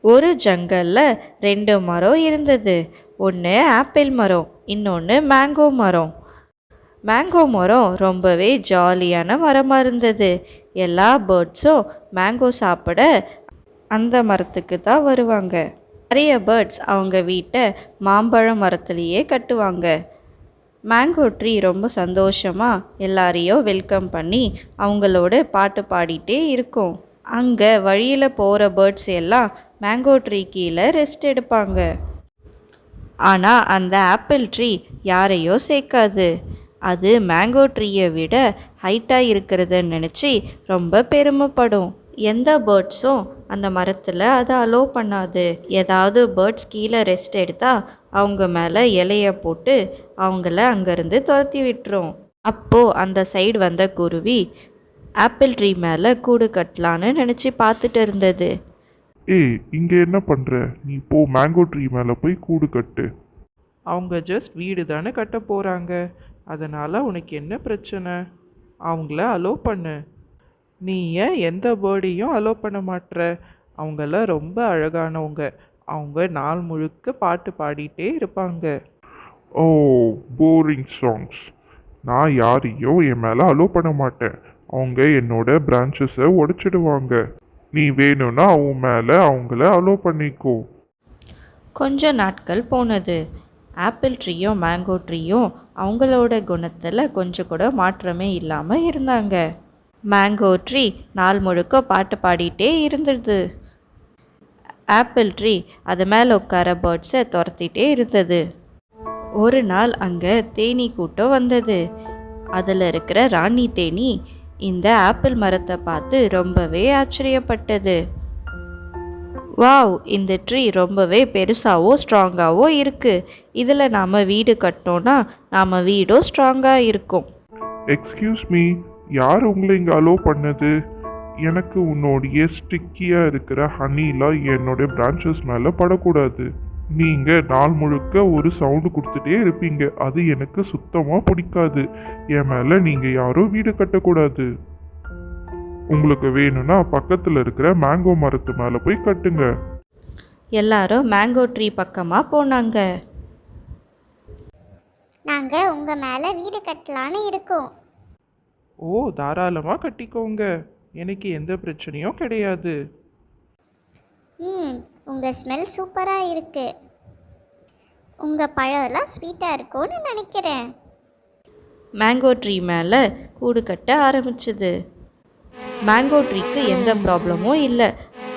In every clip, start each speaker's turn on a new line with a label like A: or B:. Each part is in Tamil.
A: ஒரு ஜங்கல்ல 2 மரம் இருந்தது. ஒன்று ஆப்பிள் மரம், இன்னொன்று மேங்கோ மரம். மேங்கோ மரம் ரொம்பவே ஜாலியான மரமாக இருந்தது. எல்லா பேர்ட்ஸும் மேங்கோ சாப்பிட அந்த மரத்துக்கு தான் வருவாங்க. நிறைய பேர்ட்ஸ் அவங்க வீட்டை மாம்பழ மரத்துலேயே கட்டுவாங்க. மேங்கோ ட்ரீ ரொம்ப சந்தோஷமாக எல்லாரையும் வெல்கம் பண்ணி அவங்களோட பாட்டு பாடிட்டே இருக்கும். அங்கே வழியில் போகிற பேர்ட்ஸ் எல்லாம் மேங்கோ ட்ரீ கீழே ரெஸ்ட் எடுப்பாங்க. ஆனால் அந்த ஆப்பிள் ட்ரீ யாரையோ சேர்க்காது. அது மேங்கோ ட்ரீயை விட ஹைட்டாக இருக்கிறத நினச்சி ரொம்ப பெருமைப்படும். எந்த பேர்ட்ஸும் அந்த மரத்தில் அதை அலோவ் பண்ணாது. ஏதாவது பேர்ட்ஸ் கீழே ரெஸ்ட் எடுத்தால் அவங்க மேலே இலையை போட்டு அவங்கள அங்கேருந்து துரத்தி விட்டுரும். அப்போது அந்த சைடு வந்த குருவி ஆப்பிள் ட்ரீ மேலே கூடு கட்டலான்னு நினச்சி பார்த்துட்டு இருந்தது.
B: ஏய், இங்கே என்ன பண்ணுற? நீ போ, மேங்கோ ட்ரீ மேலே போய் கூடு கட்டு.
C: அவங்க ஜஸ்ட் வீடு தானே கட்ட போகிறாங்க, அதனால் உனக்கு என்ன பிரச்சனை? அவங்கள அலோவ் பண்ணு. நீ ஏன் எந்த பேர்டையும் அலோவ் பண்ண மாட்ற? அவங்கள ரொம்ப அழகானவங்க. அவங்க நாள் முழுக்க பாட்டு பாடிட்டே இருப்பாங்க.
B: ஓ, போரிங் சாங்ஸ். நான் யாரையும் என் மேலே அலோவ் பண்ண மாட்டேன். அவங்க என்னோட பிரான்ச்சஸை உடைச்சிடுவாங்க. நீ வேணும்னா அவன் மேலே அவங்கள அலோவ் பண்ணிக்கோ.
A: கொஞ்ச நாட்கள் போனது. ஆப்பிள் ட்ரீயும் மேங்கோ ட்ரீயும் அவங்களோட குணத்தில் கொஞ்சம் கூட மாற்றமே இல்லாமல் இருந்தாங்க. மேங்கோ ட்ரீ நாள் முழுக்க பாட்டு பாடிட்டே இருந்தது. ஆப்பிள் ட்ரீ அது மேலே உட்கார பேர்ட்ஸை துரத்திட்டே இருந்தது. ஒரு நாள் அங்கே தேனீ கூட்டம் வந்தது. அதில் இருக்கிற ராணி தேனீ இந்த ஆப்பிள் மரத்தை பார்த்து ரொம்பவே ஆச்சரியப்பட்டது. வாவ், இந்த ட்ரீ ரொம்பவே பெருசாவோ ஸ்ட்ராங்காவோ இருக்கு. இதில் நாம் வீடு கட்டினோன்னா நாம் வீடும் ஸ்ட்ராங்காக இருக்கும்.
B: எக்ஸ்கியூஸ் மீ, யார் உங்களை இங்கே அலோவ் பண்ணது? எனக்கு உன்னோடைய ஸ்டிக்கியாக இருக்கிற ஹனிலாம் என்னோட பிரான்ச்சஸ் மேலே படக்கூடாது. நீங்கள் நாள் முழுக்க ஒரு சவுண்டு கொடுத்துட்டே இருப்பீங்க. அது எனக்கு சுத்தமாக பிடிக்காது. என் மேலே நீங்கள் யாரும் வீடு கட்டக்கூடாது. உங்களுக்கு வேணும்னா பக்கத்தில் இருக்கிற மேங்கோ மரத்து மேலே போய் கட்டுங்க.
A: எல்லாரும் மேங்கோ ட்ரீ பக்கமாக போனாங்க.
D: நாங்கள் உங்கள் மேலே வீடு கட்டலான்னு இருக்கோம்.
C: ஓ, தாராளமாக கட்டிக்கோங்க. எனக்கு எந்த பிரச்சனையும் கிடையாது.
D: உங்கள் ஸ்மெல் சூப்பராக இருக்குது. உங்கள் பழம்லாம் ஸ்வீட்டாக இருக்கும்னு நினைக்கிறேன்.
A: மேங்கோ ட்ரீ மேலே கூடு கட்ட ஆரம்பிச்சது. மேங்கோ ட்ரீக்கு எந்த ப்ராப்ளமும் இல்லை.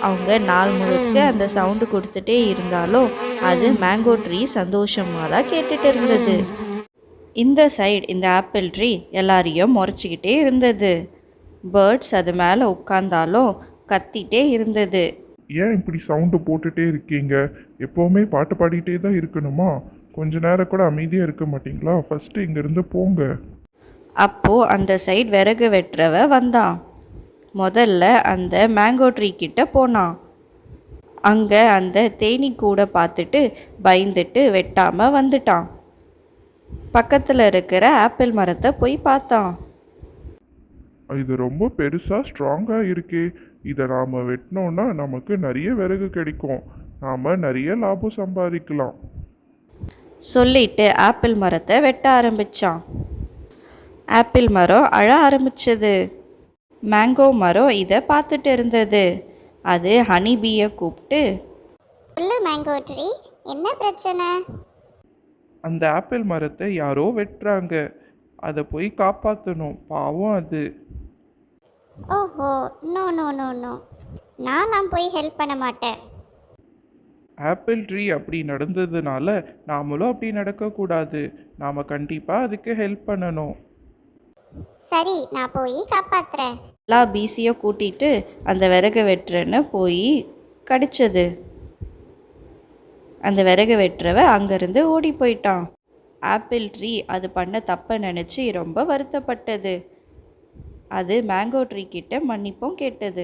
A: அவங்க நாள் முழுக்க அந்த சவுண்டு கொடுத்துட்டே இருந்தாலும் அது மேங்கோ ட்ரீ சந்தோஷமாக தான் கேட்டுட்டு இருந்தது. இந்த சைடு இந்த ஆப்பிள் ட்ரீ எல்லாரையும் முறைச்சிக்கிட்டே இருந்தது. பேர்ட்ஸ் அது மேலே உட்கார்ந்தாலும் கத்திட்டே இருந்தது.
B: ஏன் இப்படி சவுண்டு போட்டுட்டே இருக்கீங்க? எப்போவுமே பாட்டு பாடிட்டே தான் இருக்கணுமா? கொஞ்ச நேரம் கூட அமைதியாக இருக்க மாட்டீங்களா? ஃபஸ்ட்டு இங்கேருந்து போங்க.
A: அப்போது அந்த சைடு விறகு வெட்டுறவ வந்தான். முதல்ல அந்த மேங்கோ ட்ரீ கிட்ட போனான். அங்கே அந்த தேனீ கூட பார்த்துட்டு பயந்துட்டு வெட்டாமல் வந்துட்டான். பக்கத்தில் இருக்கிற ஆப்பிள் மரத்தை போய் பார்த்தான்.
B: இது ரொம்ப பெருசாக ஸ்ட்ராங்காக இருக்கே. இதை நாம் வெட்டினோன்னா நமக்கு நிறைய விறகு கிடைக்கும். நாம் நிறைய லாபம் சம்பாதிக்கலாம்.
A: சொல்லிட்டு ஆப்பிள் மரத்தை வெட்ட ஆரம்பிச்சான். ஆப்பிள் மரம் அழ ஆரம்பிச்சது. மேங்கோ மரம் இதை பார்த்துட்டு இருந்தது. அது ஹனிபீயை கூப்பிட்டு,
D: சொல்லு மேங்கோ ட்ரீ, என்ன பிரச்சனை?
C: அந்த ஆப்பிள் மரத்தை யாரோ வெட்டுறாங்க. அதை போய் காப்பாற்றணும். பாவம் அது.
D: ஓஹோ, நோ நோ நோ நோ, நான் போய் ஹெல்ப் பண்ண மாட்டேன்.
C: ஆப்பிள் ட்ரீ அப்படி நடந்ததுனால நாமளும் அப்படி நடக்கக்கூடாது. நாம் கண்டிப்பாக அதுக்கு ஹெல்ப் பண்ணணும்.
D: சரி, நான் போய் காப்பாத்துறேன்.
A: எல்லா பீஸையும் கூட்டிட்டு அந்த விறகு வெட்டுறன்னு போய் கடிச்சது. அந்த விறகு வெட்டுறவ அங்கேருந்து ஓடி போயிட்டான். ஆப்பிள் ட்ரீ அது பண்ண தப்பை நினச்சி ரொம்ப வருத்தப்பட்டது. அது மேங்கோ ட்ரீ கிட்ட மன்னிப்பும் கேட்டது.